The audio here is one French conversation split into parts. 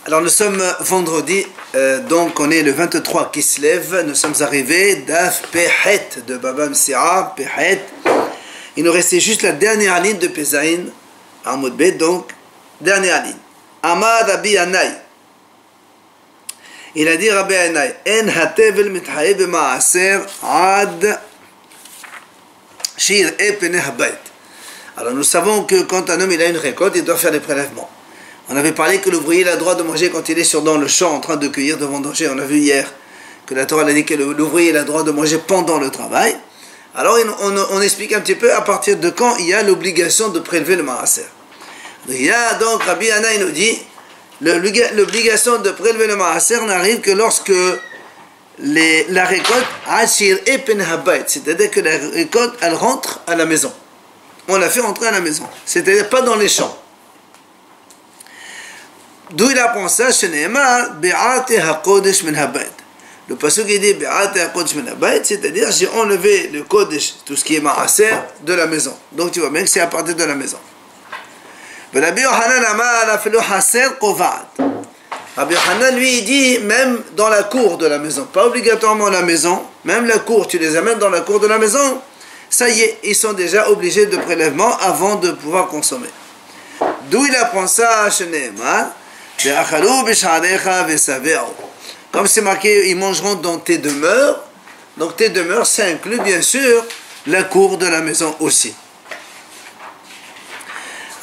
Alors nous sommes vendredi, donc on est le 23 qui se lève, nous sommes arrivés d'Af Pehet de Baba Msira, Pehet. Il nous restait juste la dernière ligne de Pesaïn, Amoud Bet, donc dernière ligne. Amad Rabbi Anai. Il a dit Rabbi Anai, En hatevel mithae b'ma'aser ad shir epene habayt. Alors nous savons que quand un homme il a une récolte, il doit faire des prélèvements. On avait parlé que l'ouvrier a le droit de manger quand il est dans le champ en train de cueillir, de vendanger. On a vu hier que la Torah a dit que l'ouvrier a le droit de manger pendant le travail. Alors on explique un petit peu à partir de quand il y a l'obligation de prélever le maaser. Il y a donc, Rabbi Anai nous dit, l'obligation de prélever le maaser n'arrive que lorsque la récolte, c'est-à-dire que la récolte, elle rentre à la maison. On la fait rentrer à la maison, c'est-à-dire pas dans les champs. D'où il apprend ça, le passage qui dit c'est-à-dire j'ai enlevé le kodesh, tout ce qui est maaser, de la maison. Donc tu vois bien que c'est à partir de la maison. Rabbi Yochanan, lui, il dit même dans la cour de la maison, pas obligatoirement la maison, même la cour, tu les amènes dans la cour de la maison, ça y est, ils sont déjà obligés de prélèvement avant de pouvoir consommer. D'où il apprend ça, comme c'est marqué, ils mangeront dans tes demeures. Donc tes demeures, ça inclut bien sûr la cour de la maison aussi.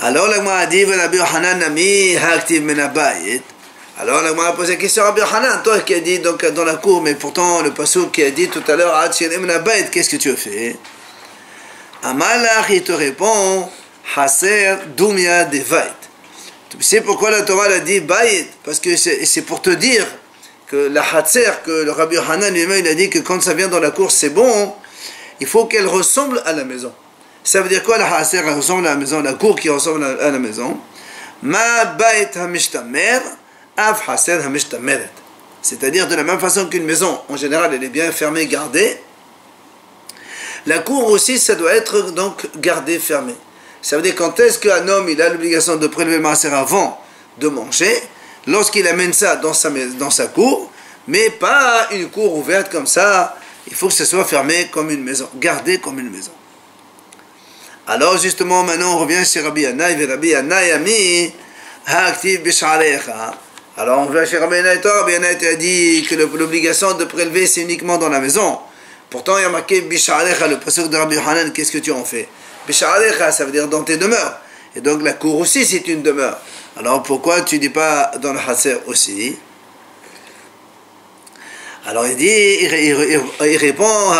Alors la Gemara a dit, Rabbi Yochanan nami ha'aktiv min habayit. Alors la Gemara a posé la question à Rabbi Yochanan, toi qui as dit donc dans la cour, mais pourtant le pasuk qui a dit tout à l'heure, Ad shir min habayit, qu'est-ce que tu as fait? Amalach, il te répond, Haser dumya devait. Tu sais pourquoi la Torah l'a dit bayit? Parce que c'est pour te dire que la hatser, que le Rabbi Yochanan lui-même, il a dit que quand ça vient dans la cour, c'est bon, il faut qu'elle ressemble à la maison. Ça veut dire quoi la hatser, elle ressemble à la maison, la cour qui ressemble à la maison? Ma bayit hamishtamer, af hatser hamishtameret. C'est-à-dire de la même façon qu'une maison, en général, elle est bien fermée, gardée. La cour aussi, ça doit être donc gardé, fermé. Ça veut dire quand est-ce qu'un homme il a l'obligation de prélever le maaser avant de manger, lorsqu'il amène ça dans sa cour, mais pas une cour ouverte comme ça, il faut que ce soit fermé comme une maison, gardé comme une maison. Alors justement maintenant on revient chez Rabbi Anai, Rabbi Anai ami ha'aktiv b'sha'arecha. Alors on va chez Rabbi Anai, Rabbi Anai a dit que l'obligation de prélever c'est uniquement dans la maison. Pourtant il y a marqué b'sha'arecha, le pasuk de Rabbi Yochanan, qu'est-ce que tu en fais? B'sha'arecha, ça veut dire dans tes demeures. Et donc la cour aussi c'est une demeure. Alors pourquoi tu ne dis pas dans le Hatser aussi? Alors il dit, il répond,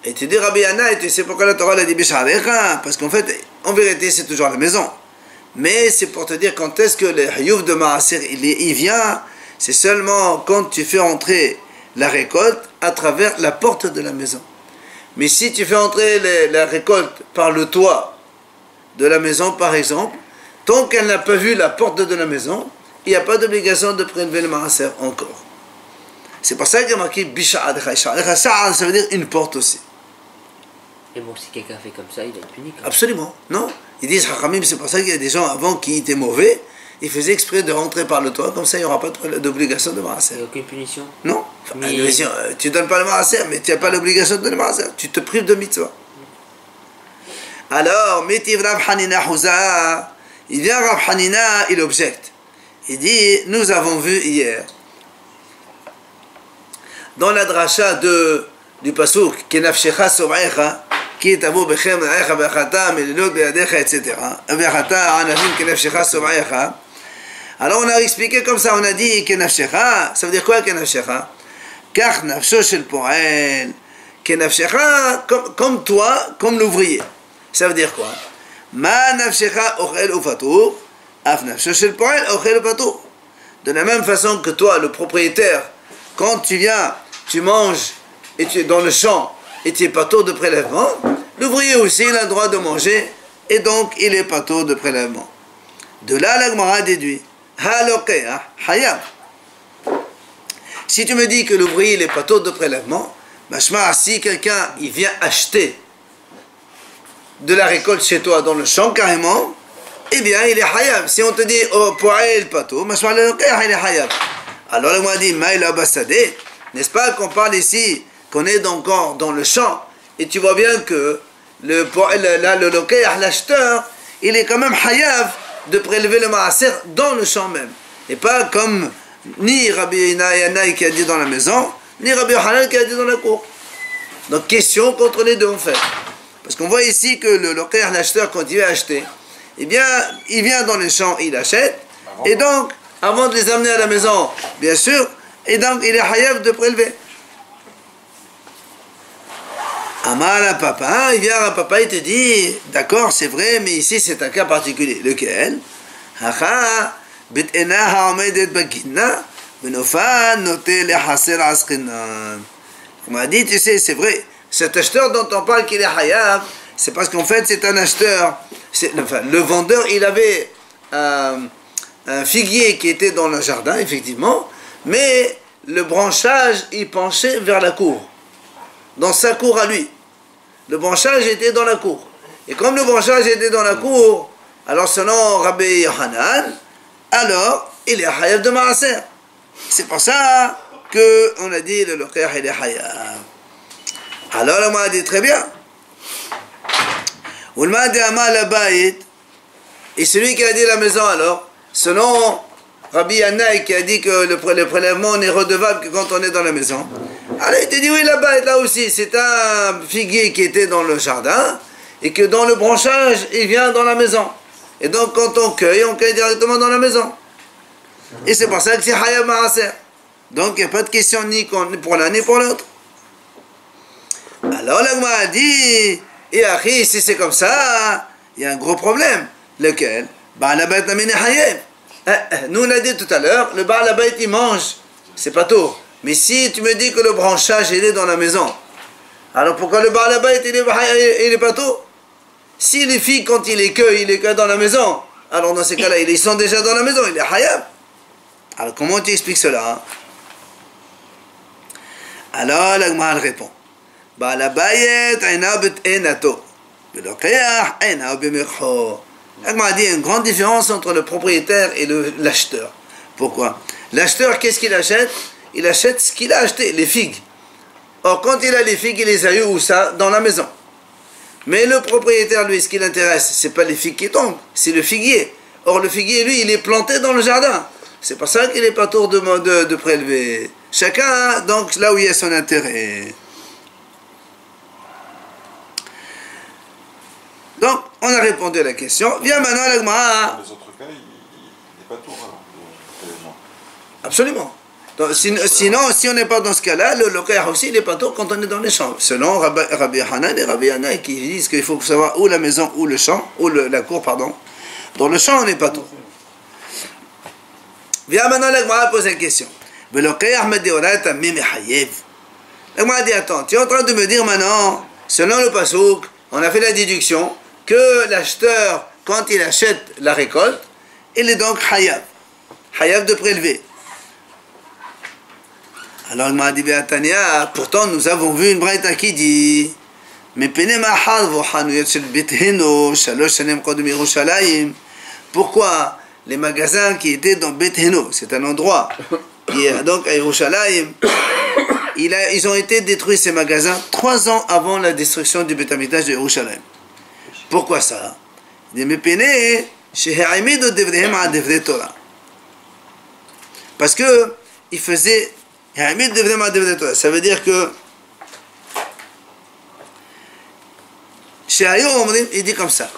et tu dis Rabbi Anai, tu sais pourquoi la Torah l'a dit B'sha'arecha? Parce qu'en fait, en vérité c'est toujours la maison. Mais c'est pour te dire quand est-ce que le Hayuv de Maaser il vient, c'est seulement quand tu fais entrer la récolte à travers la porte de la maison. Mais si tu fais entrer la récolte par le toit de la maison, par exemple, tant qu'elle n'a pas vu la porte de la maison, il n'y a pas d'obligation de prélever le maaser encore. C'est pour ça qu'il y a marqué Bisha'adecha. Ça veut dire une porte aussi. Et bon, si quelqu'un fait comme ça, il est puni. Absolument, non. Ils disent Chachamim, c'est pour ça qu'il y a des gens avant qui étaient mauvais, ils faisaient exprès de rentrer par le toit, comme ça il n'y aura pas d'obligation de maaser. Il n'y a aucune punition? Non. Enfin, tu ne donnes pas le maaser, mais tu n'as pas l'obligation de donner le maaser. Tu te prives de mitzvah. Alors, Mitiv Rav Hanina Houza, il vient Rav Hanina, il objecte. Il dit, nous avons vu hier, dans la dracha du pasuk, Kenafshecha Som'echa, qui est Abu Bechem Na'echa Be'achata, Melilot Be'adecha, etc. Be'achata, Anavim Kenafshecha Som'echa. Alors on a expliqué comme ça, on a dit Kenafshecha, ça veut dire quoi Kenafshecha? Car Nafsho Shel Po'el, Kenafshecha, comme toi, comme l'ouvrier. Ça veut dire quoi? Ma Nafshecha Ochel Ufatur, Af Nafsho Shel Po'el Ochel Ufatur. De la même façon que toi, le propriétaire, quand tu viens, tu manges, et tu es dans le champ, et tu es pâteau de prélèvement, l'ouvrier aussi, il a le droit de manger, et donc il est pâteau de prélèvement. De là, la Gemara déduit. Hayab. Si tu me dis que l'ouvrier il est pâteau de prélèvement, si quelqu'un il vient acheter de la récolte chez toi dans le champ carrément, eh bien il est hayab. Si on te dit oh po'el pato, mashma le lokeach il est hayab. Alors le m'a dit maïla basadeh, n'est-ce pas qu'on parle ici qu'on est encore dans le champ et tu vois bien que le lokeach, l'acheteur, il est quand même hayab de prélever le maaser dans le champ même et pas comme ni Rabbi Yanaï qui a dit dans la maison ni Rabbi Yochanan qui a dit dans la cour. Donc question contre les deux en fait. Parce qu'on voit ici que le lokeach, l'acheteur, quand il vient acheter, eh bien, il vient dans les champs, il achète, et donc, avant de les amener à la maison, bien sûr, et donc il est hayab de prélever. Amal à papa, il vient à papa, il te dit, d'accord, c'est vrai, mais ici c'est un cas particulier. Lequel? Hacha, bit'ena ha'omedet baginna, benofan noté le haser asqinan. On m'a dit, tu sais, c'est vrai, cet acheteur dont on parle qu'il est hayab, c'est parce qu'en fait c'est un acheteur, enfin, le vendeur il avait un figuier qui était dans le jardin effectivement, mais le branchage il penchait vers la cour, dans sa cour à lui. Le branchage était dans la cour. Et comme le branchage était dans la cour, alors selon Rabbi Yochanan, alors il est hayab de maaser. C'est pour ça qu'on a dit le lokeach il est hayab. Alors on m'a dit très bien. Et celui qui a dit la maison alors, selon Rabbi Yanaï qui a dit que le prélèvement n'est redevable que quand on est dans la maison. Alors il te dit oui là-bas là aussi, c'est un figuier qui était dans le jardin et que dans le branchage il vient dans la maison. Et donc quand on cueille directement dans la maison. Et c'est pour ça que c'est hayab maaser. Donc il n'y a pas de question ni pour l'un ni pour l'autre. Alors l'agma a dit, et après si c'est comme ça, il y a un gros problème. Lequel? Ba'al habayit namine hayab. Nous on a dit tout à l'heure, le Ba'al habayit il mange, c'est pas tout. Mais si tu me dis que le branchage il est dans la maison, alors pourquoi le Ba'al habayit il est pas tout? Si les filles quand il les cueille dans la maison, alors dans ces cas-là ils sont déjà dans la maison, il est hayab. Alors comment tu expliques cela? Alors l'agma répond. Ba'al habayit eina bet'enato, ve'lokeach eina b'mircho. L'agma a dit une grande différence entre le propriétaire et l'acheteur. Pourquoi? L'acheteur, qu'est-ce qu'il achète? Il achète ce qu'il a acheté, les figues. Or, quand il a les figues, il les a eues où ça? Dans la maison. Mais le propriétaire, lui, ce qui l'intéresse, c'est pas les figues qui tombent, c'est le figuier. Or, le figuier, lui, il est planté dans le jardin. C'est pour ça qu'il n'est pas tour de prélever. Chacun, donc, là où il y a son intérêt. Donc, on a répondu à la question. Viens maintenant, l'agma. Dans les autres cas, il n'est pas tour alors. Absolument. Donc, sinon, si on n'est pas dans ce cas-là, le lokeach aussi, il n'est pas tour quand on est dans les champs. Selon Rabbi Yochanan et Rabbi Yanaï qui disent qu'il faut savoir où la maison, où le champ, où la cour, pardon. Dans le champ, on n'est pas tour. Viens maintenant, l'agma pose une question. Le lokeach me dit, l'agma dit, attends, tu es en train de me dire maintenant, selon le pasouk, on a fait la déduction que l'acheteur, quand il achète la récolte, il est donc hayab. Hayab de prélever. Alors il m'a dit, pourtant nous avons vu une braïta qui dit, pourquoi les magasins qui étaient dans Beth Heno, c'est un endroit qui est donc à Yerushalayim, ils ont été détruits ces magasins 3 ans avant la destruction du Beth Amikdash de Yerushalayim. Pourquoi ça? Parce que il faisait, ça veut dire que il dit comme ça,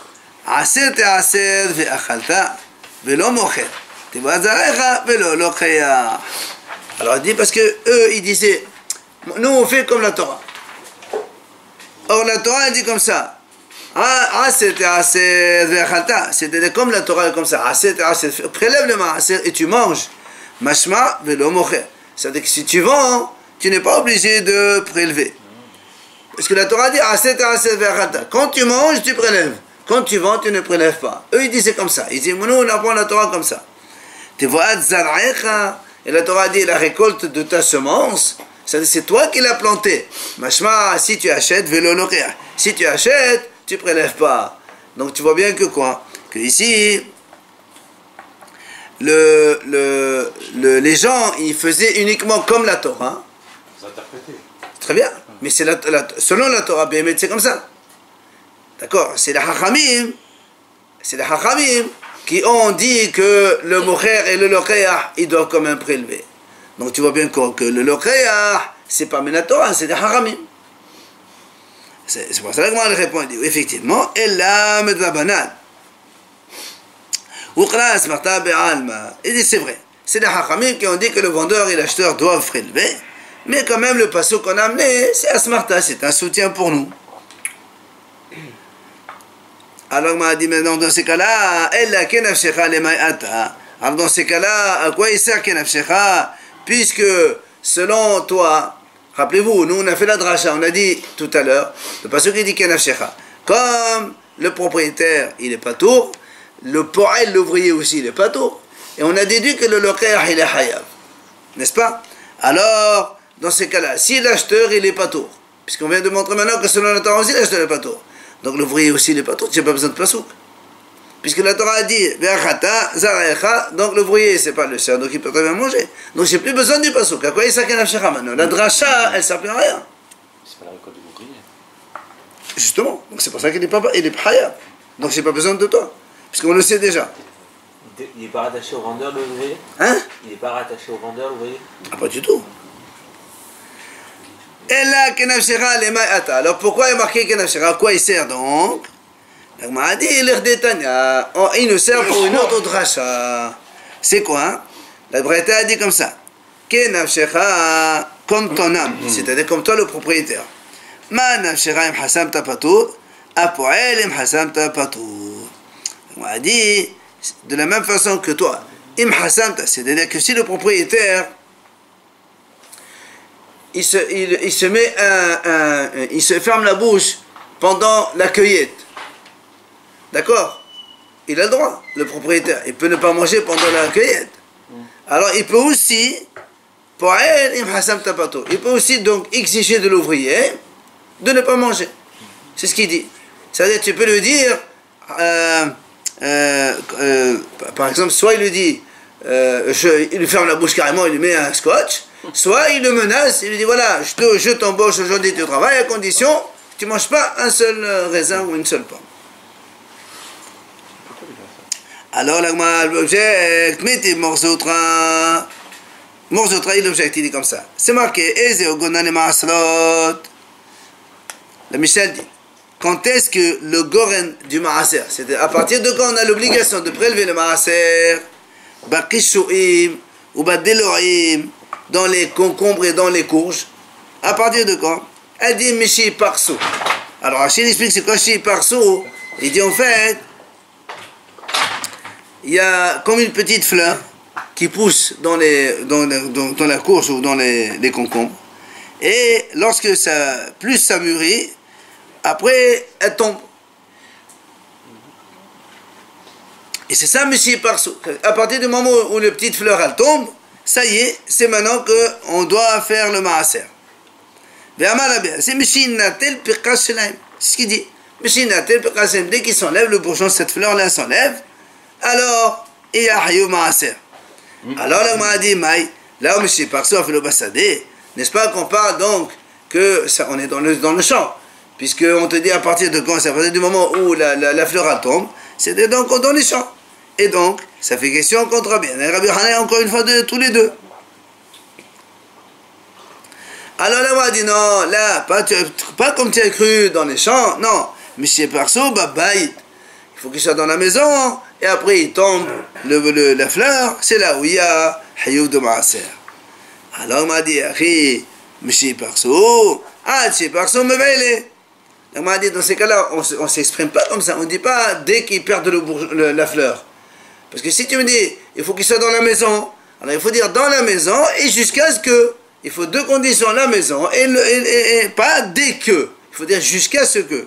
alors il dit parce que eux ils disaient, nous on fait comme la Torah. Or la Torah elle dit comme ça, c'était comme la Torah comme ça, prélève le maaser et tu manges, mashma velo mocher. C'est-à-dire que si tu vends, tu n'es pas obligé de prélever. Parce que la Torah dit, quand tu manges, tu prélèves. Quand tu vends, tu ne prélèves pas. Eux, ils disaient comme ça. Ils disaient, nous, on apprend la Torah comme ça. Et la Torah dit, la récolte de ta semence, c'est toi qui l'as plantée. Mashma, si tu achètes, velo lokeach. Si tu achètes, tu prélèves pas. Donc tu vois bien que quoi? Que ici, les gens, ils faisaient uniquement comme la Torah. Vous interprétez. Très bien, mais c'est selon la Torah, bien, c'est comme ça. D'accord? C'est les Hachamim qui ont dit que le Mocher et le Lokeach, ils doivent quand même prélever. Donc tu vois bien que le Lokeach, c'est pas la Torah, c'est des Hachamim. C'est pour ça que moi je réponds, il dit, effectivement, et là, de la banane. Il dit, c'est vrai. C'est les Hachamim qui ont dit que le vendeur et l'acheteur doivent prélever, mais quand même le passo qu'on a amené, c'est Asmarta, c'est un soutien pour nous. Alors, m'a dit, maintenant, dans ces cas-là, alors, dans ces cas-là, à quoi il sert Kenafshecha? Puisque, selon toi, rappelez-vous, nous, on a fait la dracha, on a dit tout à l'heure, le passage qui dit Kenafshecha. Comme le propriétaire, il est pas tour, le poël, l'ouvrier aussi, il est pas tour, et on a déduit que le lokaïr, il est hayav. N'est-ce pas? Alors, dans ces cas-là, si l'acheteur, il est pas tour, puisqu'on vient de montrer maintenant que selon la Torah aussi, l'acheteur n'est pas tour. Donc l'ouvrier aussi n'est pas tout, tu n'as pas besoin de pasouk. Puisque la Torah a dit, donc l'ouvrier, c'est pas le sien, donc il peut très bien manger. Donc j'ai plus besoin du pasouk. À quoi il sert Kenafshecha maintenant? La dracha, elle ne sert plus à rien. C'est pas la récolte de l'ouvrier. Justement, donc c'est pour ça qu'il n'est pas hayab. Donc j'ai pas besoin de toi, puisqu'on le sait déjà. Il n'est pas rattaché au vendeur, l'ouvrier? Hein? Il n'est pas rattaché au vendeur, l'ouvrier? Ah, pas du tout. Et là, Kenafshecha, les maïata. Alors pourquoi il est marqué Kenafshecha? À quoi il sert donc? Il m'a dit, il nous sert pour une autre dracha. C'est quoi? Hein? La Breta a dit comme ça. Kenafshecha, comme ton âme, c'est-à-dire comme toi le propriétaire. Ma nafshecha im hasam ta patour, apoel im hasam ta patour. On a dit, de la même façon que toi, im hasam ta, c'est-à-dire que si le propriétaire, il se ferme la bouche pendant la cueillette. D'accord? Il a le droit, le propriétaire. Il peut ne pas manger pendant la cueillette. Alors il peut aussi, il peut aussi donc exiger de l'ouvrier de ne pas manger. C'est ce qu'il dit. C'est-à-dire tu peux lui dire, par exemple, soit il lui dit, il lui ferme la bouche carrément, il lui met un scotch, soit il le menace, il lui dit voilà, je t'embauche aujourd'hui, tu travailles à condition que tu ne manges pas un seul raisin ou une seule pomme. Alors l'agma l'objecte, mettez Morzoutra, il objecte, il dit comme ça. C'est marqué, Eze ogonan maaslot. Le Michel dit, quand est-ce que le goren du maaser, c'est-à-dire à partir de quand on a l'obligation de prélever le maaser, bakishouim ou badeloim, dans les concombres et dans les courges, à partir de quand? Elle dit Michi Parsou. Alors Achille explique c'est quoi Michi Parsou. Il dit en fait, il y a comme une petite fleur qui pousse dans la courge ou dans les concombres. Et lorsque plus ça mûrit, après elle tombe. Et c'est ça Michi Parsou. À partir du moment où la petite fleur elle tombe, ça y est, c'est maintenant qu'on doit faire le maaser. C'est Mishinatel Pirkas Shelaim. C'est ce qu'il dit. Mishinatel Pirkas Shelaim. Dès qu'il s'enlève, le bourgeon de cette fleur-là s'enlève, alors il y a Hayou Maaser. Alors là, on m'a dit, Maï, là où Mishi Parso a fait le Bassadé, n'est-ce pas qu'on parle donc que ça, on est dans le champ, puisqu'on te dit à partir de quand? C'est à partir du moment où la fleur elle tombe, c'est donc dans les champs. Et donc, ça fait question contre bien. Et Rabbi Hanan, encore une fois, de tous les deux. Alors là, on a dit non, là, pas comme tu as cru dans les champs, non. Monsieur Parso, babaït. Il faut qu'il soit dans la maison, et après il tombe, la fleur, c'est là où il y a Hayouf de Maaser. Alors on m'a dit, Akhi, Monsieur Parso, Monsieur Parso me veille. On m'a dit, dans ces cas-là, on ne s'exprime pas comme ça, on ne dit pas dès qu'il perd la fleur. Parce que si tu me dis, il faut qu'il soit dans la maison, alors il faut dire dans la maison et jusqu'à ce que. Il faut deux conditions, la maison et pas dès que. Il faut dire jusqu'à ce que.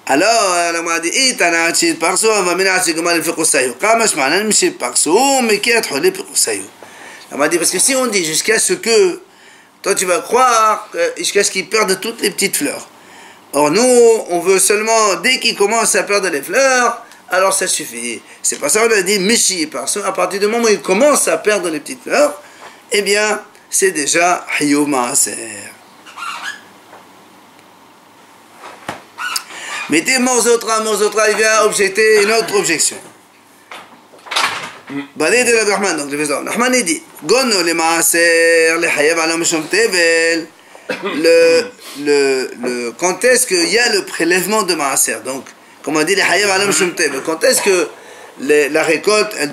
Alors, on m'a dit, Itana Chid Parso, on va ménager comment il fait Koussaïou. Kamash Manan, Michel Parso, mais qui a trouvé pour Koussaïou. On m'a dit, parce que si on dit jusqu'à ce que toi tu vas croire jusqu'à ce qu'il perde toutes les petites fleurs. Or nous, on veut seulement, dès qu'il commence à perdre les fleurs, alors ça suffit. C'est pas ça on a dit Mishi, parce qu'à partir du moment où il commence à perdre les petites fleurs, eh bien, c'est déjà Hiyuv Maaser. Mettez Morzotra, il vient objecter une autre objection. Balé de la Rahman, donc le faisant. Rahman il dit Gono le Maaser, le Hayav Alam Shom Tevel. Quand est-ce qu'il y a le prélèvement de Maaser? Donc, comme on dit, les Hayav Alam Shom Tevel. Quand est-ce que la récolte, elle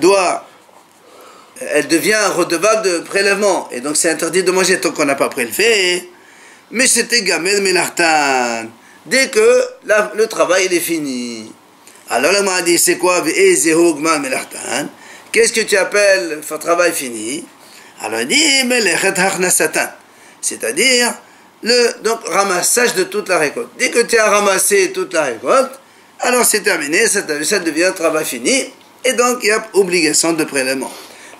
devient redevable de prélèvement? Et donc, c'est interdit de manger tant qu'on n'a pas prélevé. Mais c'était Gamel Melartan. Dès que le travail il est fini. Alors, là, m'a dit c'est quoi? Qu'est-ce que tu appelles un travail fini? Alors, il dit Melechet Hachnasatan. C'est-à-dire donc ramassage de toute la récolte. Dès que tu as ramassé toute la récolte, alors c'est terminé, ça devient travail fini, et donc il y a obligation de prélèvement.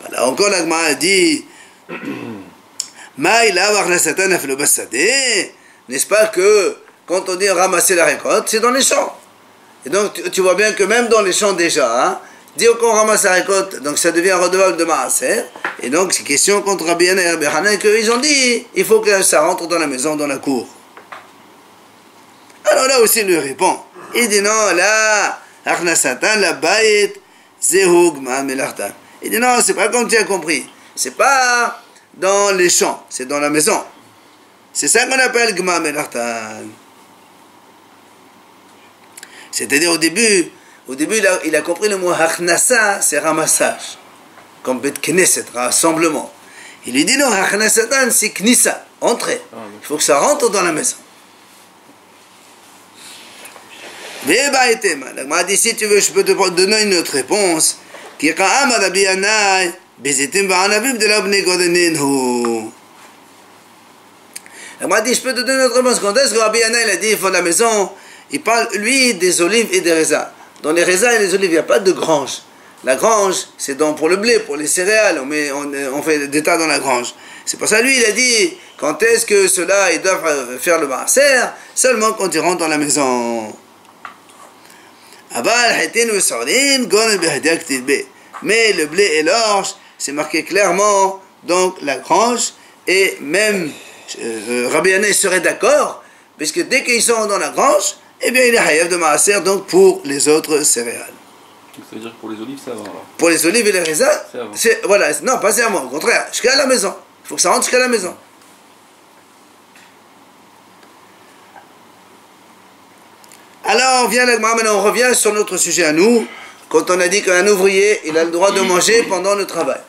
Voilà, encore la Gemara a dit n'est-ce pas que quand on dit ramasser la récolte, c'est dans les champs. Et donc tu vois bien que même dans les champs déjà, hein, dès qu'on ramasse la récolte, donc ça devient redevable de Maaser. Et donc c'est question contre Rabbi Yana et Rabbi Hanan qu'ils ont dit il faut que ça rentre dans la maison, dans la cour. Alors là aussi il lui répond. Il dit non, là, Achnasatan, la Bayit, Zehug, Ma'amelachtan. Il dit non, c'est pas comme tu as compris. C'est pas dans les champs, c'est dans la maison. C'est ça qu'on appelle Gma Melachtan. C'est-à-dire au début il a compris le mot Hachnasa, c'est ramassage. Comme Bet Knesset, rassemblement. Il lui dit non, Hachnasatan, c'est Knissa, entrer. Il faut que ça rentre dans la maison. Il m'a dit si tu veux, je peux te donner une autre réponse. Qui est il m'a dit je peux te donner une autre réponse. Quand est-ce que Rabbi Yana il a dit il faut la maison? Il parle lui des olives et des raisins. Dans les raisins et les olives, il n'y a pas de grange. La grange, c'est pour le blé, pour les céréales. On fait des tas dans la grange. C'est pour ça, lui, il a dit, quand est-ce que ceux-là, ils doivent faire le maaser? Seulement quand ils rentrent dans la maison. Mais le blé et l'orge, c'est marqué clairement, donc la grange, et même Rabbi Yana serait d'accord, puisque dès qu'ils sont dans la grange, eh bien il est hayav de maaser, donc pour les autres céréales. Donc ça veut dire que pour les olives, c'est avant alors. Pour les olives et les raisins, voilà, non, pas c'est avant, au contraire, jusqu'à la maison. Il faut que ça rentre jusqu'à la maison. Alors, maintenant on revient sur notre sujet à nous, quand on a dit qu'un ouvrier, il a le droit de manger pendant le travail.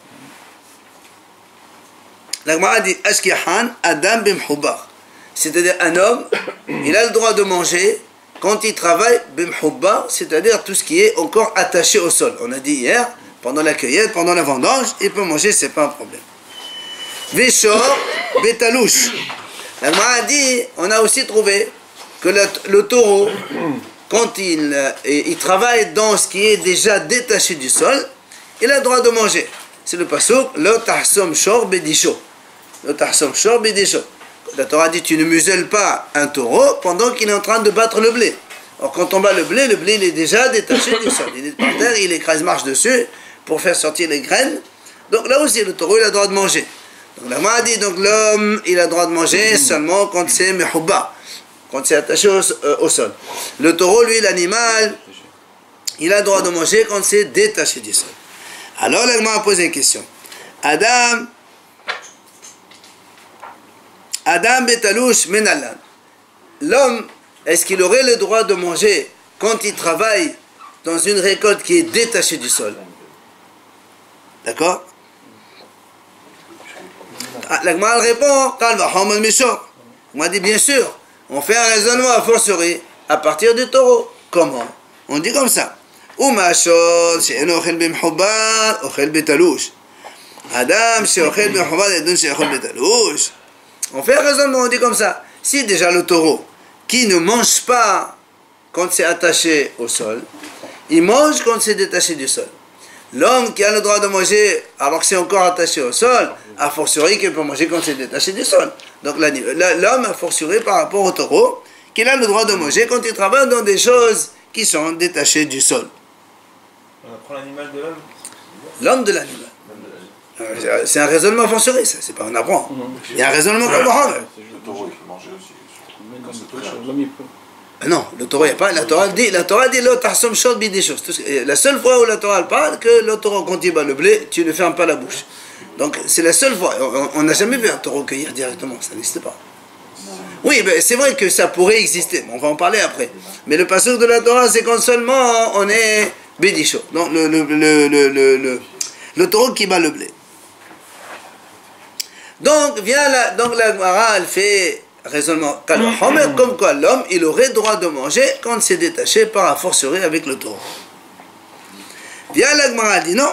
La Gemara dit Ashkihan Adam bimhubar. C'est-à-dire un homme, il a le droit de manger quand il travaille bimhubar, c'est-à-dire tout ce qui est encore attaché au sol. On a dit hier, pendant la cueillette, pendant la vendange, il peut manger, c'est pas un problème. Veshor betalouche. La Gemara dit, on a aussi trouvé que le taureau, quand il travaille dans ce qui est déjà détaché du sol, il a le droit de manger. C'est le pasuk, le tahsom shor bedisho. Le tahsom shor bedisho. La Torah dit, tu ne muselles pas un taureau pendant qu'il est en train de battre le blé. Or, quand on bat le blé il est déjà détaché du sol. Il est par terre, il écrase, marche dessus pour faire sortir les graines. Donc là aussi, le taureau, il a le droit de manger. Donc la Gemara dit, donc l'homme, il a le droit de manger seulement quand c'est mehubba, quand c'est attaché au sol. Le taureau, lui, l'animal, il a le droit de manger quand c'est détaché du sol. Alors la Gemara a posé une question. Adam betalouche menalan. L'homme, est-ce qu'il aurait le droit de manger quand il travaille dans une récolte qui est détachée du sol? D'accord? La Gemara répond, on m'a dit bien sûr, on fait un raisonnement a fortiori à partir du taureau. Comment? On dit comme ça. Adam on fait un raisonnement, on dit comme ça. Si déjà le taureau qui ne mange pas quand c'est attaché au sol, il mange quand c'est détaché du sol. L'homme qui a le droit de manger alors que c'est encore attaché au sol, a fortiori qu'il peut manger quand c'est détaché du sol. Donc l'homme a fortiori par rapport au taureau, qu'il a le droit de manger quand il travaille dans des choses qui sont détachées du sol. On apprend l'animal de l'homme. L'homme de l'animal. C'est un raisonnement fortiori, ça, c'est pas on apprend. Il y a un raisonnement comme Mohammed. Le taureau, il peut manger aussi. L'homme, il peut. Non, le Torah, il n'y a pas. La Torah dit l'autre tahsom shod bi des choses. La seule fois où la Torah parle que le taureau, quand il bat le blé, tu ne fermes pas la bouche. Donc c'est la seule fois. On n'a jamais vu un taureau cueillir directement, ça n'existe pas. Oui, ben, c'est vrai que ça pourrait exister, on va en parler après. Mais le passage de la Torah, c'est quand seulement on est bédicho. Donc le taureau qui bat le blé. Donc la Gemara, elle fait raisonnement comme quoi l'homme, il aurait droit de manger quand c'est détaché par la forcerie avec le taureau. Vient la Gemara, dit non,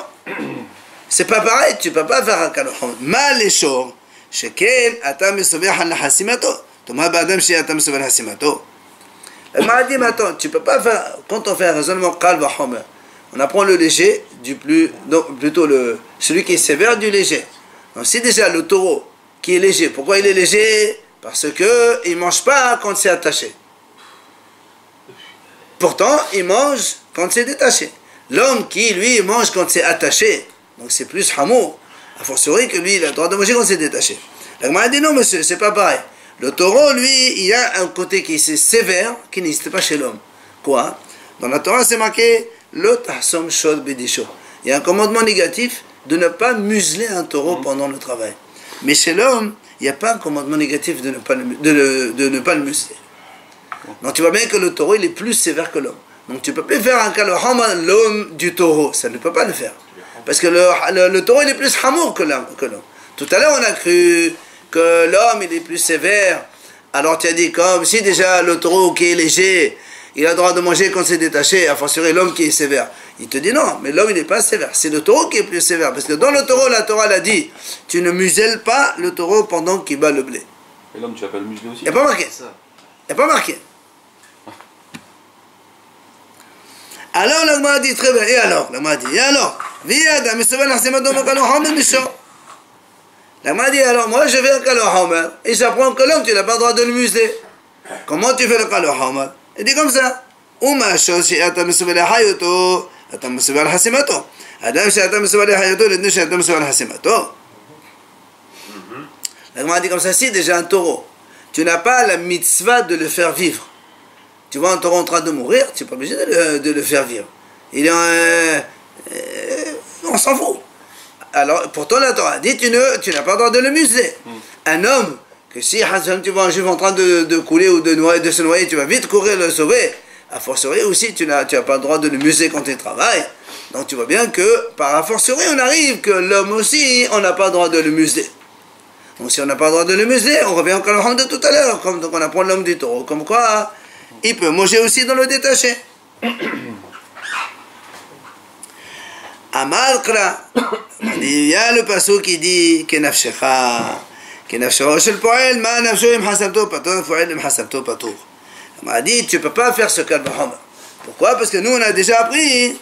c'est pas pareil, tu peux pas faire un kalachom. Ma leshor, sheken ata mesover al hasimato. Thomas badam shi ata mesover hasimato. La Gemara dit, mais attends, tu peux pas faire, quand on fait un raisonnement kalachom, on apprend le léger donc plutôt celui qui est sévère du léger. Donc si déjà le taureau qui est léger, pourquoi il est léger? Parce que il mange pas quand c'est attaché. Pourtant, il mange quand c'est détaché. L'homme qui, lui, mange quand c'est attaché, donc c'est plus hamour, a fortiori que lui, il a le droit de manger quand c'est détaché. La Gemara dit non, monsieur, c'est pas pareil. Le taureau, lui, il y a un côté qui est sévère, qui n'existe pas chez l'homme. Quoi? Dans la Torah, c'est marqué le tahsom shod bedisho. Il y a un commandement négatif de ne pas museler un taureau pendant le travail. Mais chez l'homme, il n'y a pas un commandement négatif de ne pas le museler. Donc tu vois bien que le taureau, il est plus sévère que l'homme. Donc tu ne peux plus faire un kalaham l'homme du taureau. Ça ne peut pas le faire. Parce que le taureau, il est plus hamour que l'homme. Tout à l'heure, on a cru que l'homme, il est plus sévère. Alors tu as dit, comme si déjà le taureau qui est léger, il a le droit de manger quand c'est détaché, à fortiori l'homme qui est sévère. Il te dit non, mais l'homme il n'est pas sévère. C'est le taureau qui est plus sévère. Parce que dans le taureau, la Torah l'a dit, tu ne muselles pas le taureau pendant qu'il bat le blé. Et l'homme, tu vas pas le museler aussi? Il n'y a pas marqué. Il n'y a pas marqué. Alors la Gemara dit très bien. Et alors? La Gemara dit, et alors? La Gemara dit, alors moi je fais un kalohamer. Et j'apprends que l'homme, tu n'as pas le droit de le museler. Comment tu fais le kalohamer? Il dit comme ça. Uma chose si ata mesubel hayoto, ata mesubel hasimato. Adam si ata mesubel hayoto, le si ata mesubel hasimato. La Gemara dit comme ça, si déjà un taureau, tu n'as pas la mitzvah de le faire vivre. Tu vois un taureau en train de mourir, tu n'es pas obligé de le faire vivre. Il est on s'en fout. Alors, pourtant la Torah dit, tu n'as pas le droit de le museler. Un homme, que si tu vois un juif en train de couler ou de se noyer, tu vas vite courir le sauver. A fortiori aussi, tu n'as pas le droit de le museler quand il travaille. Donc tu vois bien que, par a fortiori, on arrive que l'homme aussi, on n'a pas le droit de le museler. Donc si on n'a pas le droit de le museler, on revient au kalaham de tout à l'heure, donc on apprend l'homme du taureau, comme quoi, il peut manger aussi dans le détaché. Amalkra, il y a le passage qui dit Kenafshecha, Kenafshecha shel poel, ma nafsho im hasabto patur, poel im hasabto patur. On m'a dit, tu ne peux pas faire ce kalaham. Pourquoi? Parce que nous, on a déjà appris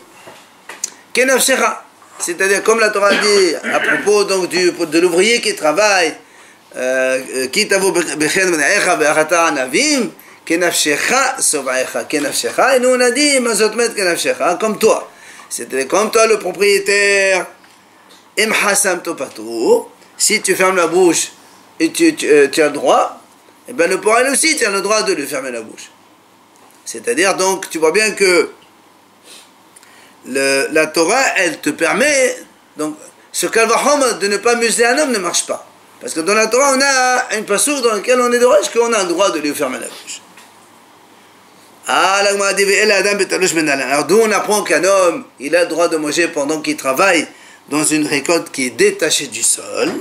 Kenafshecha. C'est-à-dire, comme la Torah dit, à propos donc, de l'ouvrier qui travaille, qui t'avoue bechen menaecha be'achata anavim, kenafshecha sovaecha, kenafshecha, et nous on a dit, mazotmet kenafshecha, comme toi. C'est-à-dire, comme toi, le propriétaire, im hasam to patur, si tu fermes la bouche et tu as le droit, et bien le poil aussi, tu as le droit de lui fermer la bouche. C'est-à-dire, donc, tu vois bien que la Torah, elle te permet, donc, ce kalvahom de ne pas museler un homme ne marche pas. Parce que dans la Torah, on a une passage dans laquelle on est droit, qu'on a le droit de lui fermer la bouche. Alors d'où on apprend qu'un homme, il a le droit de manger pendant qu'il travaille dans une récolte qui est détachée du sol.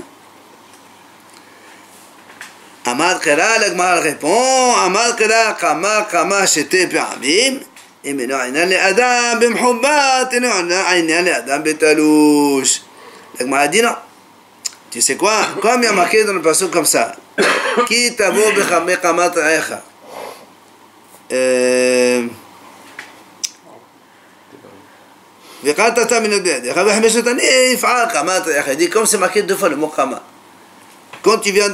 Amar Kera, la Gemara répond, Amar Kera, Kama, Shete Pe'amim, et maintenant, Aïna le Adam b'mhubbat, et non, Aïna le Adam b'talouche. La Gemara dit non. Tu sais quoi? Comme il y a marqué dans le passage comme ça, Ki tavo b'chamé kamat ra'echa. V'katata min od-yadicha, v'chmesh otani, if'al kamat ra'echa. Il dit, comme c'est marqué deux fois le mot kama. quand tu viens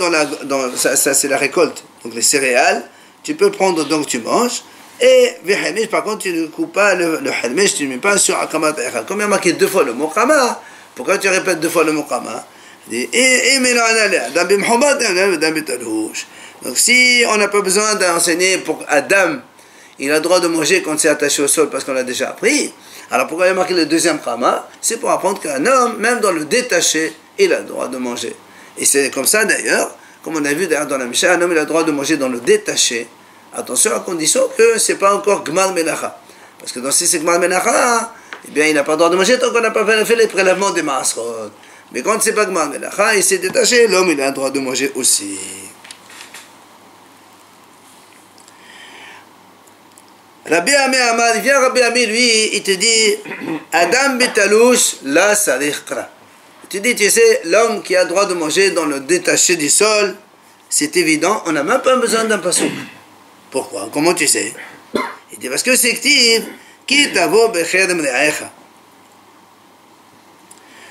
ça c'est la récolte, donc les céréales, tu peux prendre, donc tu manges, et vihamish, par contre, tu ne coupes pas le halmish, tu ne mets pas sur akamat echa. Comme il y a marqué 2 fois le mot kama, pourquoi tu répètes 2 fois le mot kama? Donc si on n'a pas besoin d'enseigner pour Adam, il a le droit de manger quand c'est attaché au sol parce qu'on l'a déjà appris, alors pourquoi il y a marqué le deuxième kama? C'est pour apprendre qu'un homme, même dans le détaché, il a le droit de manger. Et c'est comme ça d'ailleurs, comme on a vu d'ailleurs dans la Mishnah, un homme il a le droit de manger dans le détaché. Attention à condition que ce n'est pas encore Gmar Melacha. Parce que si c'est Gmar Melacha, eh bien il n'a pas le droit de manger tant qu'on n'a pas fait les prélèvements des Maasrot. Mais quand c'est pas Gmar Melacha, il s'est détaché, l'homme il a le droit de manger aussi. Rabbi Ami Amar, vient Rabbi Ami, lui, il te dit Adam Betalouch, la Sarikhra. Il te dit, tu sais, l'homme qui a le droit de manger dans le détaché du sol, c'est évident, on n'a même pas besoin d'un pasouk. Pourquoi? Comment tu sais? Il dit parce que c'est actif. Qui t'avo bechedem le'aecha.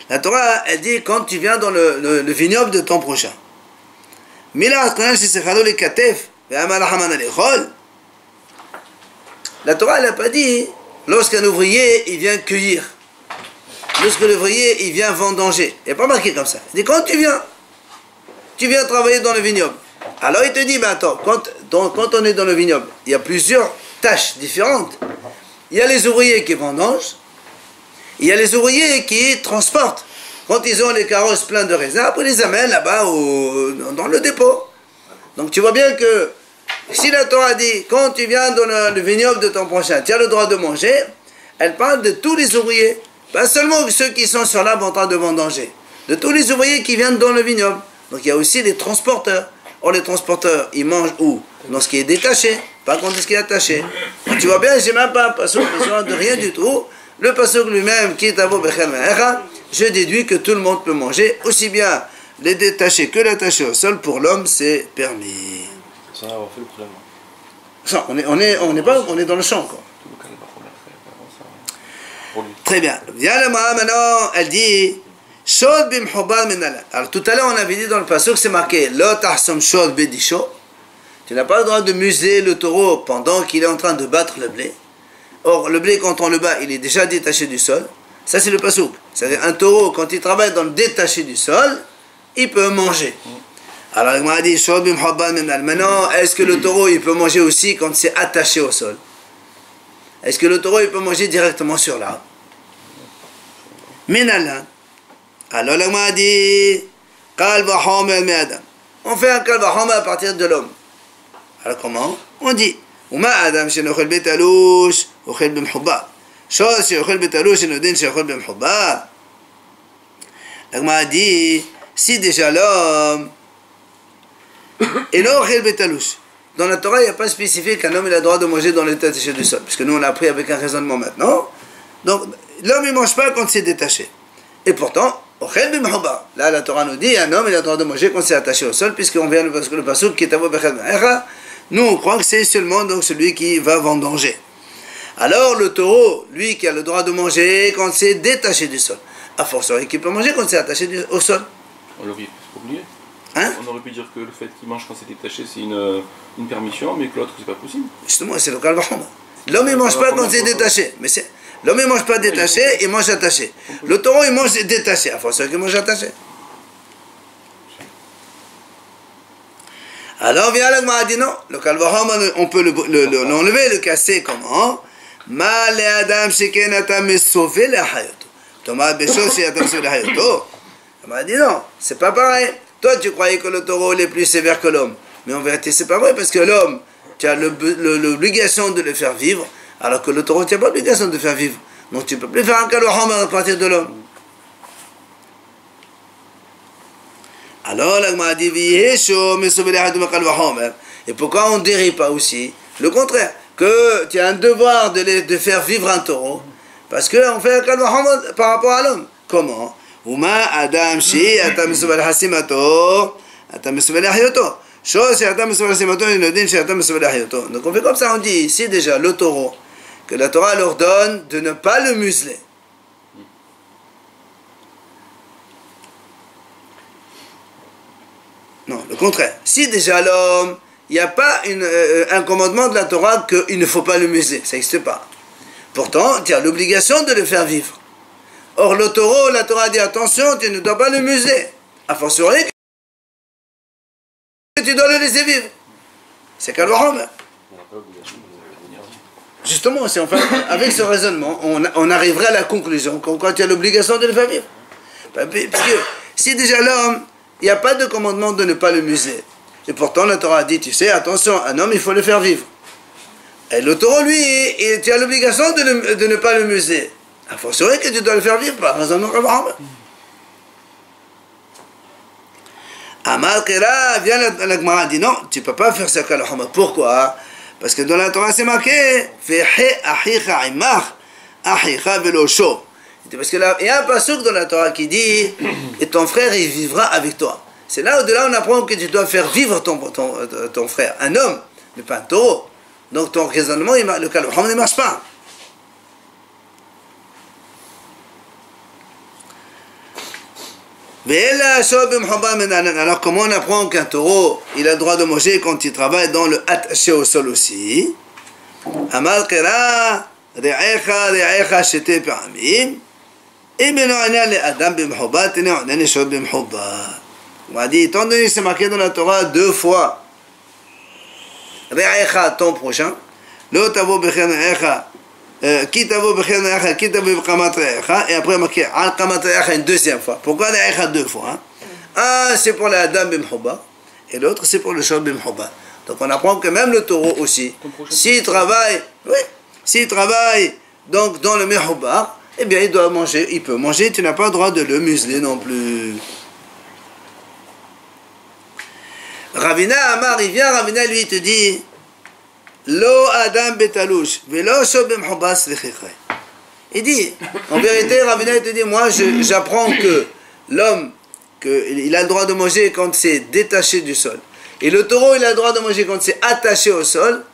La Torah, elle dit quand tu viens dans le vignoble de ton prochain. La Torah, elle n'a pas dit lorsqu'un ouvrier, il vient cueillir. Lorsque l'ouvrier, il vient vendanger. Il n'est pas marqué comme ça. Il dit quand tu viens travailler dans le vignoble. Alors il te dit, ben attends, quand on est dans le vignoble, il y a plusieurs tâches différentes. Il y a les ouvriers qui vendangent, il y a les ouvriers qui transportent. Quand ils ont les carrosses pleins de raisins, après ils les amènent là-bas dans le dépôt. Donc tu vois bien que si la Torah dit, quand tu viens dans le vignoble de ton prochain, tu as le droit de manger, elle parle de tous les ouvriers. Pas seulement ceux qui sont sur l'arbre en train de vendanger. De tous les ouvriers qui viennent dans le vignoble. Donc il y a aussi les transporteurs. Or les transporteurs, ils mangent où? Dans ce qui est détaché, pas quand ce qui est attaché. Donc, tu vois bien, j'ai même pas un passouk besoin de rien du tout. Le passouk lui-même, qui est à vos je déduis que tout le monde peut manger, aussi bien les détachés que l'attaché au sol. Pour l'homme, c'est permis. Sans avoir fait le prélèvement. Ça, on est dans le champ, quoi. Très bien. Viens le maintenant, elle dit. Alors tout à l'heure on avait dit dans le passage que c'est marqué Lo tahsom shod bedisho. Tu n'as pas le droit de museler le taureau pendant qu'il est en train de battre le blé. Or le blé quand on le bat il est déjà détaché du sol. Ça c'est le passage. C'est-à-dire un taureau quand il travaille dans le détaché du sol, il peut manger. Alors il m'a dit shod bimhobal minal. Maintenant est-ce que le taureau il peut manger aussi quand c'est attaché au sol? Est-ce que le taureau il peut manger directement sur l'arbre? Minal. Alors là, on m'a dit, on fait un kalvahom à partir de l'homme. Alors comment? On dit, Adam shenochel betalouch, ochel bimhubba. Chose shenochel betalouch, shenodin shenochel bimhubba. Là, on m'a dit, si déjà l'homme, et l'ochel betalouch. Dans la Torah, il n'y a pas spécifié qu'un homme il a le droit de manger dans le détaché du sol. Puisque nous, on l'a appris avec un raisonnement maintenant. Donc, l'homme, il ne mange pas quand c'est détaché. Et pourtant, là, la Torah nous dit, un homme, il a le droit de manger quand c'est attaché au sol, puisqu'on vient parce que le passouk qui est à vos nous, on croit que c'est seulement donc celui qui va vendanger. Alors, le taureau, lui, qui a le droit de manger quand c'est détaché du sol. A fortiori, qui peut manger quand c'est attaché au sol. On l'aurait oublié. Hein? On aurait pu dire que le fait qu'il mange quand c'est détaché, c'est une permission, mais que l'autre, c'est pas possible. Justement, c'est le cas. L'homme, il ne mange pas quand c'est détaché. Mais c'est... L'homme il ne mange pas détaché, il mange attaché. Le taureau il mange détaché, à force qu'il mange attaché. Alors vient l'agma dit non, le kalvahom on peut l'enlever, le casser comment? Ma le adam sheken atam sauvé la hayoto. Thomas Béchot c'est atam sauvé la hayoto. Il m'a dit non, c'est pas pareil. Toi tu croyais que le taureau il est plus sévère que l'homme. Mais en vérité c'est pas vrai parce que l'homme, tu as l'obligation de le faire vivre. Alors que le taureau, tu n'as pas l'obligation de faire vivre. Donc tu ne peux plus faire un kalvahom à partir de l'homme. Alors, l'agma a dit, et pourquoi on ne dérive pas aussi le contraire, que tu as un devoir de faire vivre un taureau, parce qu'on fait un kalvahom par rapport à l'homme. Comment? Donc on fait comme ça, on dit ici déjà le taureau, que la Torah leur donne de ne pas le museler. contraire. Si déjà l'homme, il n'y a pas un commandement de la Torah qu'il ne faut pas le museler, ça n'existe pas. Pourtant, tu as l'obligation de le faire vivre. Or, le taureau, la Torah dit attention, tu ne dois pas le museler. A fortiori que tu dois le laisser vivre. C'est qu'à l'Oram. Justement, si on fait, avec ce raisonnement, on arriverait à la conclusion qu'en quoi tu as l'obligation de le faire vivre. Parce que si déjà l'homme, il n'y a pas de commandement de ne pas le museler. Et pourtant, la Torah dit, tu sais, attention, un homme, il faut le faire vivre. Et le taureau, lui, tu as l'obligation de ne pas le museler. A fortiori que tu dois le faire vivre par raisonnement Abraham. Amar Kera, vient la Gemara dit non, tu ne peux pas faire ça qu'à l'Ohama. Pourquoi? Parce que dans la Torah c'est marqué Fehe achicha imach achicha velo sho. Parce que là, il y a un pasuk dans la Torah qui dit et ton frère il vivra avec toi. C'est là où de là on apprend que tu dois faire vivre ton frère, un homme, mais pas un taureau. Donc ton raisonnement, le cas l'Ohama ne marche pas. Alors comment on apprend qu'un taureau il a le droit de manger quand il travaille dans le attaché au sol aussi? Amar Kera re'echa re'echa shete pa'amim et men'o'ana le'adam b'mchoba ten'o'ana le'shod b'mchoba. On m'a dit, étant donné que c'est marqué dans la Torah 2 fois re'echa ton prochain, lo tavo b'chen re'echa qui t'avoue b'chen qui t'avoue b'kamat re'echa, et après marqué al kamat re'echa une deuxième fois. Pourquoi re'echa 2 fois? Un c'est pour la dame b'mchoba et l'autre c'est pour le shod b'mchoba. Donc on apprend que même le taureau aussi, s'il travaille, donc dans le mchoba, eh bien il doit manger, il peut manger, tu n'as pas le droit de le museler non plus. Ravina Amar, il vient, Ravina lui te dit Lo Adam Betalouche, Velo Shobem Hobas Lechichai. Il dit, en vérité, Ravina te dit, moi j'apprends que l'homme, il a le droit de manger quand c'est détaché du sol. Et le taureau, il a le droit de manger quand c'est attaché au sol.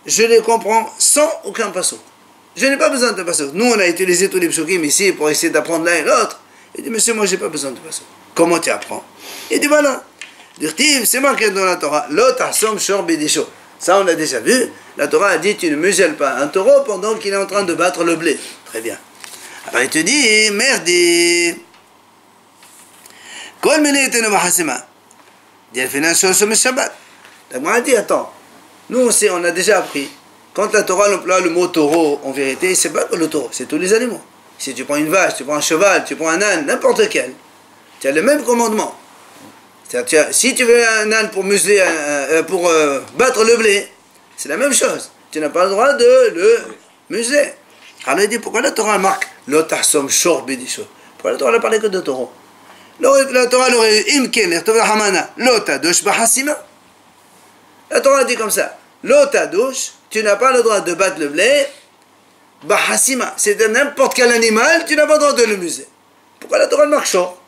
Je les comprends sans aucun passouk. Je n'ai pas besoin de passouk. Nous, on a utilisé tous les psukim ici pour essayer d'apprendre l'un et l'autre. Il dit, monsieur, moi, j'ai pas besoin de passouk. Comment tu apprends? Il dit, voilà. C'est marqué dans la Torah, Lo Tahsom Shor Bidisho. Ça, on l'a déjà vu. La Torah a dit, tu ne muselles pas un taureau pendant qu'il est en train de battre le blé. Très bien. Alors, il te dit, merdi. Kol Minetenu Mahasima. La Gemara dit, attends, nous on a déjà appris, quand la Torah emploie le mot taureau, en vérité, c'est pas que le taureau, c'est tous les animaux. Si tu prends une vache, tu prends un cheval, tu prends un âne, n'importe lequel, tu as le même commandement. Si tu veux un âne pour museler, pour battre le blé, c'est la même chose. Tu n'as pas le droit de le museler. Alors il dit, pourquoi la Torah marque l'otahsom shor bidisho? Pourquoi la Torah ne parle que de taureau? La Torah l'aurait La Torah dit comme ça, l'otadouche, tu n'as pas le droit de battre le blé, bahasima, c'est de n'importe quel animal, tu n'as pas le droit de le museler. Pourquoi la Torah marque shor?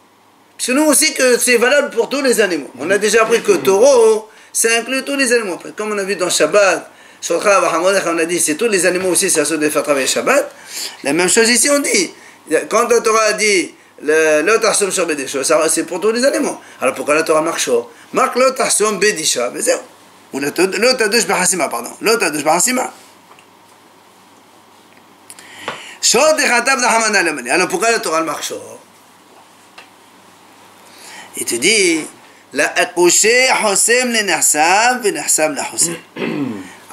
Parce que nous aussi que c'est valable pour tous les animaux. On a déjà appris que taureau, ça inclut tous les animaux. Comme on a vu dans Shabbat, on a dit c'est tous les animaux aussi, c'est à ceux de faire travailler Shabbat. La même chose ici on dit. Quand la Torah a dit l'otarsom shor bedisha, c'est pour tous les animaux. Alors pourquoi la Torah marque shor? Marque l'otarsom bedisha, mais c'est ou l'otadouche bahasima, pardon. L'otadouche bahasima. Shor dechatav dahamana lemani. Alors pourquoi la Torah marque shor? Il te dit la akouché hosem le nahsam ve nahsam la hosem.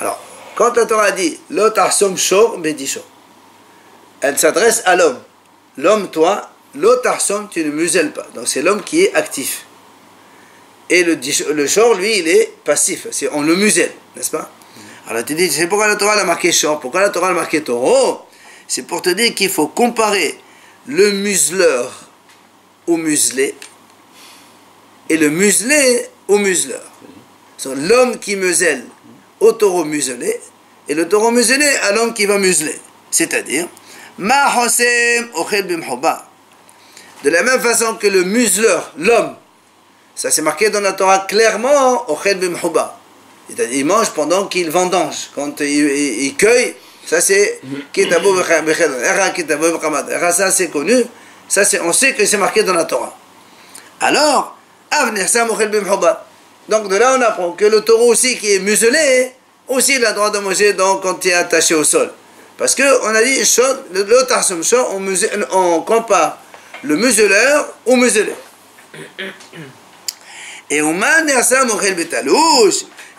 Alors, quand la Torah dit l'otarsom shor bedisha, elle s'adresse à l'homme. L'homme, toi, l'otarsom, tu ne muselles pas. Donc c'est l'homme qui est actif. Et le shor, lui, il est passif. On le muselle, n'est-ce pas? Alors tu dis, c'est pourquoi la Torah a marqué shor, pourquoi la Torah a marqué taureau? C'est pour te dire qu'il faut comparer le museleur au muselé et le muselé au museleur. L'homme qui muselle au taureau muselé et le taureau muselé à l'homme qui va museler. C'est-à-dire, ma hosem ochel bimchoba. De la même façon que le museleur, l'homme, ça c'est marqué dans la Torah clairement, ochel bimchoba. Il mange pendant qu'il vendange. Quand il cueille, ça c'est kitabou bechedra, kitabou bekamat. Ça c'est connu, on sait que c'est marqué dans la Torah. Alors, Donc de là on apprend que le taureau aussi qui est muselé, aussi il a le droit de manger donc, quand il est attaché au sol. Parce qu'on a dit, le tarsum shor, on compare le museleur au muselé. Et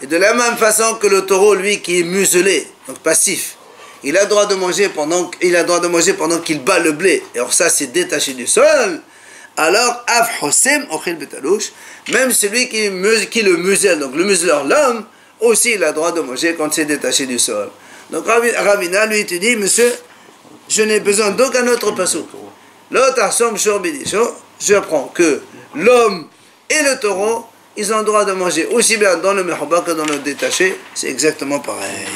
et de la même façon que le taureau, lui, qui est muselé, donc passif, il a le droit de manger pendant qu'il bat le blé. Et alors ça, c'est détaché du sol. Alors, même celui qui le muselle, donc le museleur, l'homme, aussi il a le droit de manger quand c'est détaché du sol. Donc Ravina, lui, te dit, monsieur, je n'ai besoin d'aucun autre passouk. Je apprends que l'homme et le taureau, ils ont le droit de manger aussi bien dans le mehouba que dans le détaché. C'est exactement pareil.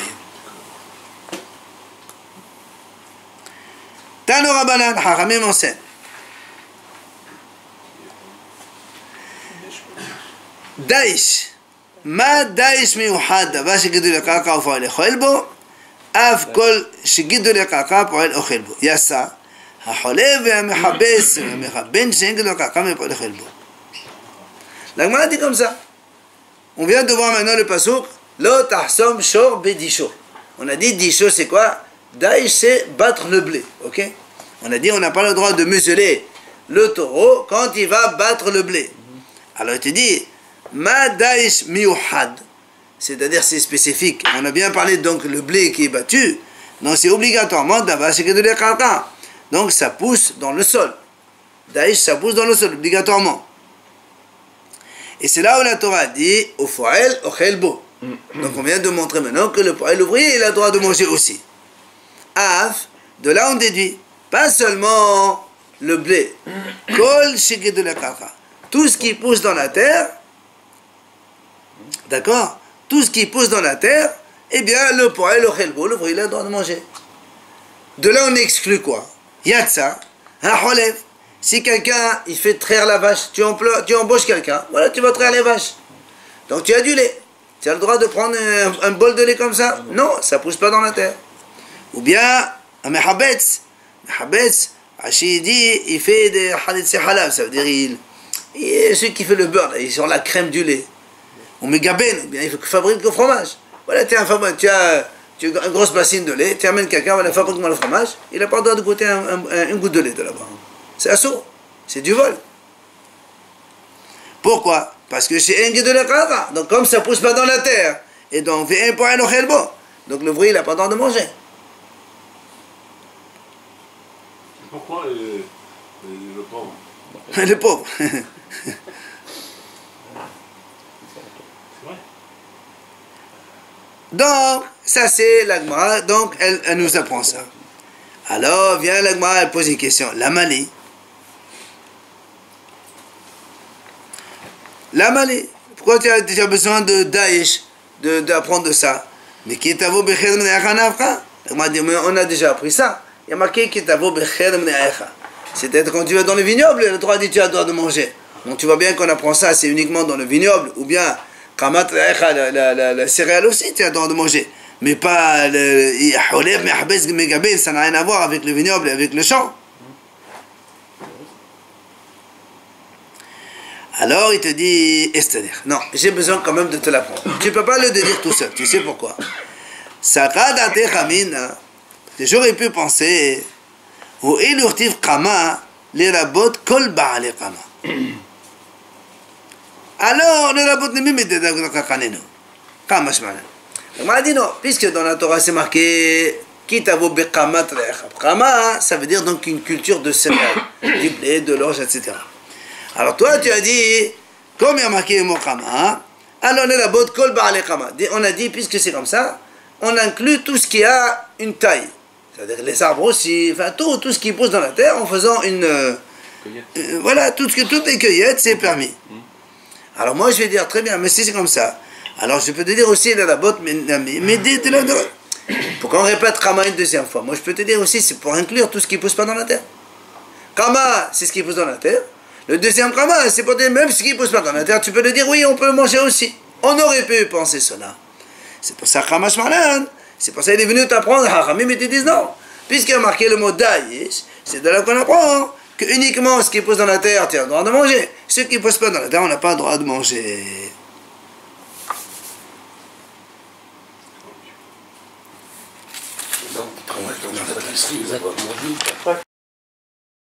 Tano Rabbanan, Haramim enseigne. Daïsh. Ma daïsh miouhad, דבר שגידול הקרקע ופועל לאכול בו, אף כל שגידול הקרקע פועל לאכול בו. יעשה, החולב והמחבס והמחבן שאין גידול הקרקע מפועל לאכול בו. La Gemara dit comme ça. On vient de voir maintenant le pasuk, Lo tahsom shor bedisho. On a dit disho c'est quoi? Daïsh c'est battre le blé, ok? On a dit on n'a pas le droit de museler le taureau quand il va battre le blé. Alors il te dit, Ma daïsh miouhad, c'est-à-dire c'est spécifique. On a bien parlé donc le blé qui est battu, donc c'est obligatoirement d'avoir ce que de l'écartin. Donc ça pousse dans le sol. Daïsh ça pousse dans le sol, obligatoirement. Et c'est là où la Torah dit au fo'el ochel bo. Donc on vient de montrer maintenant que le poël ouvrier il a le droit de manger aussi. Af, de là on déduit pas seulement le blé, kol shiged de la kaka, tout ce qui pousse dans la terre, d'accord, tout ce qui pousse dans la terre, eh bien le poël ochel bo, l'ouvrier il a le droit de manger. De là on exclut quoi? Yatsa, un cholev. Si quelqu'un, il fait traire la vache, tu embauches quelqu'un, voilà, tu vas traire les vaches. Donc tu as du lait. Tu as le droit de prendre un bol de lait comme ça? Non, ça ne pousse pas dans la terre. Ou bien, un mehabetz. Mehabetz, Hachi dit, il fait des hadith halal, ça veut dire, celui qui fait le beurre, il est sur la crème du lait. Ou megaben, ou bien il fabrique le fromage. Voilà, tu as une grosse bassine de lait, tu amènes quelqu'un, voilà, fabrique-moi le fromage, il n'a pas le droit de goûter une goutte de lait de là-bas. C'est assaut, c'est du vol. Pourquoi? Parce que c'est un guide de la kara. Donc comme ça ne pousse pas dans la terre, et donc on fait un point au khelbo. Donc l'ouvrier il n'a pas le droit de manger. Pourquoi le pauvre? Le pauvre. C'est vrai. Donc, ça c'est la Gemara, donc elle nous apprend ça. Alors vient la Gemara, elle pose une question. La Mali. La Mali, pourquoi tu as déjà besoin de Daesh, d'apprendre de ça? Mais qui est à vous, on a déjà appris ça. Il y a marqué qui est à vous, c'est-à-dire quand tu vas dans le vignoble, le droit dit tu as le droit de manger. Donc tu vois bien qu'on apprend ça, c'est uniquement dans le vignoble, ou bien la céréale aussi, tu as le droit de manger. Mais pas le ça n'a rien à voir avec le vignoble et avec le champ. Alors il te dit, c'est-à-dire, non, j'ai besoin quand même de te l'apprendre. Tu ne peux pas le dire tout seul, tu sais pourquoi? J'aurais pu penser, alors, le rabot ne m'aide pas. On m'a dit non, puisque dans la Torah c'est marqué Kitavo Bekamat Recha. Kama, ça veut dire donc une culture de céréales, du blé, de l'orge, etc. Alors toi tu as dit, comme il y a marqué le mot Kama, alors le rabot Kol Baale Kama. On a dit, puisque c'est comme ça, on inclut tout ce qui a une taille. C'est-à-dire les arbres aussi, enfin tout ce qui pousse dans la terre en faisant une. Voilà, toutes les cueillettes, c'est permis. Alors moi je vais dire, très bien, mais si c'est comme ça. Alors je peux te dire aussi la botte, mais pourquoi on répète Kama une deuxième fois? Moi je peux te dire aussi, c'est pour inclure tout ce qui ne pousse pas dans la terre. Kama, c'est ce qui pousse dans la terre. Le deuxième Kama, c'est pour dire même ce qui ne pousse pas dans la terre, tu peux le dire, oui, on peut le manger aussi. On aurait pu penser cela. C'est pour ça Kama Shmalan, c'est pour ça qu'il est venu t'apprendre, Hachamim, et te disent non. Puisqu'il a marqué le mot Daïsh, c'est de là qu'on apprend que uniquement ce qui pousse dans la terre, tu as le droit de manger. Ce qui ne pousse pas dans la terre, on n'a pas le droit de manger. Non, tu travailles dans la pâtisserie, exactement.